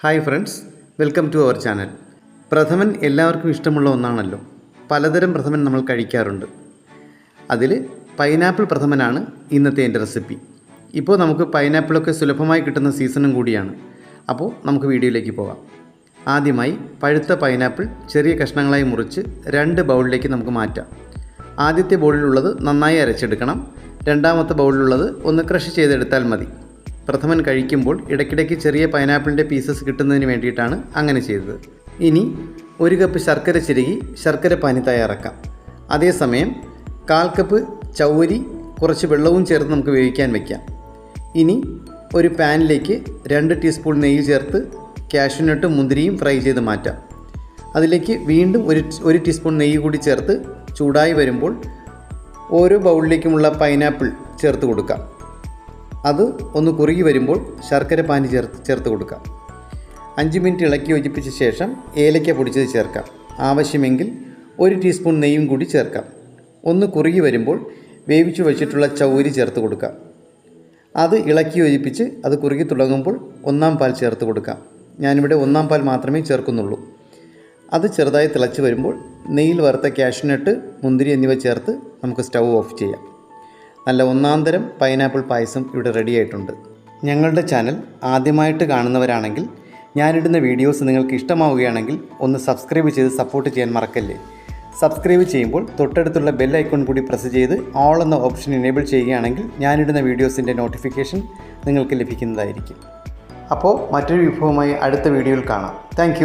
Hi friends, welcome to our channel. Pradhaman എല്ലാവർക്കും ഇഷ്ടമുള്ള ഒന്നാണല്ലോ. പലതരം പ്രഥമൻ നമ്മൾ കഴിക്കാറുണ്ട്. അതിൽ പൈനാപ്പിൾ പ്രഥമനാണ് ഇന്നത്തെ എൻ്റെ റെസിപ്പി. ഇപ്പോൾ നമുക്ക് പൈനാപ്പിളൊക്കെ സുലഭമായി കിട്ടുന്ന സീസണും കൂടിയാണ്. അപ്പോൾ നമുക്ക് വീഡിയോയിലേക്ക് പോകാം. ആദ്യമായി പഴുത്ത പൈനാപ്പിൾ ചെറിയ കഷ്ണങ്ങളായി മുറിച്ച് 2 ബൗളിലേക്ക് നമുക്ക് മാറ്റാം. ആദ്യത്തെ ബൗളിലുള്ളത് നന്നായി അരച്ചെടുക്കണം. രണ്ടാമത്തെ ബൗളിലുള്ളത് ഒന്ന് ക്രഷ് ചെയ്തെടുത്താൽ മതി. പ്രഥമൻ കഴിക്കുമ്പോൾ ഇടയ്ക്കിടയ്ക്ക് ചെറിയ പൈനാപ്പിളിൻ്റെ പീസസ് കിട്ടുന്നതിന് വേണ്ടിയിട്ടാണ് അങ്ങനെ ചെയ്തത്. ഇനി 1 കപ്പ് ശർക്കര ചിരകി ശർക്കര പാനി തയ്യാറാക്കാം. അതേസമയം 1/4 കപ്പ് ചൗവരി കുറച്ച് വെള്ളവും ചേർത്ത് നമുക്ക് വേവിക്കാൻ വയ്ക്കാം. ഇനി ഒരു പാനിലേക്ക് 2 ടീസ്പൂൺ നെയ്യ് ചേർത്ത് കാഷ്യൂനട്ടും മുന്തിരിയും ഫ്രൈ ചെയ്ത് മാറ്റാം. അതിലേക്ക് വീണ്ടും ഒരു ടീസ്പൂൺ നെയ്യ് കൂടി ചേർത്ത് ചൂടായി വരുമ്പോൾ ഓരോ ബൗളിലേക്കുമുള്ള പൈനാപ്പിൾ ചേർത്ത് കൊടുക്കാം. അത് ഒന്ന് കുറുകി വരുമ്പോൾ ശർക്കര പാനി ചേർത്ത് കൊടുക്കാം. 5 മിനിറ്റ് ഇളക്കി യോജിപ്പിച്ച ശേഷം ഏലക്ക പൊടിച്ചത് ചേർക്കാം. ആവശ്യമെങ്കിൽ 1 ടീസ്പൂൺ നെയ്യും കൂടി ചേർക്കാം. ഒന്ന് കുറുകി വരുമ്പോൾ വേവിച്ചു വച്ചിട്ടുള്ള ചൗവരി ചേർത്ത് കൊടുക്കാം. അത് ഇളക്കി യോജിപ്പിച്ച് അത് കുറുകി തുടങ്ങുമ്പോൾ 1-ാം പാൽ ചേർത്ത് കൊടുക്കാം. ഞാനിവിടെ 1-ാം പാൽ മാത്രമേ ചേർക്കുന്നുള്ളൂ. അത് ചെറുതായി തിളച്ച് വരുമ്പോൾ നെയ്യിൽ വറുത്ത കാഷ്യൂനട്ട്, മുന്തിരി എന്നിവ ചേർത്ത് നമുക്ക് സ്റ്റൗ ഓഫ് ചെയ്യാം. നല്ല 1-ാം തരം പൈനാപ്പിൾ പായസം ഇവിടെ റെഡി ആയിട്ടുണ്ട്. ഞങ്ങളുടെ ചാനൽ ആദ്യമായിട്ട് കാണുന്നവരാണെങ്കിൽ ഞാനിടുന്ന വീഡിയോസ് നിങ്ങൾക്ക് ഇഷ്ടമാവുകയാണെങ്കിൽ ഒന്ന് സബ്സ്ക്രൈബ് ചെയ്ത് സപ്പോർട്ട് ചെയ്യാൻ മറക്കല്ലേ. സബ്സ്ക്രൈബ് ചെയ്യുമ്പോൾ തൊട്ടടുത്തുള്ള ബെൽ ഐക്കൺ കൂടി പ്രസ് ചെയ്ത് ഓൾ എന്ന ഓപ്ഷൻ എനേബിൾ ചെയ്യുകയാണെങ്കിൽ ഞാനിടുന്ന വീഡിയോസിൻ്റെ നോട്ടിഫിക്കേഷൻ നിങ്ങൾക്ക് ലഭിക്കുന്നതായിരിക്കും. അപ്പോൾ മറ്റൊരു വിഭവമായി അടുത്ത വീഡിയോയിൽ കാണാം. താങ്ക്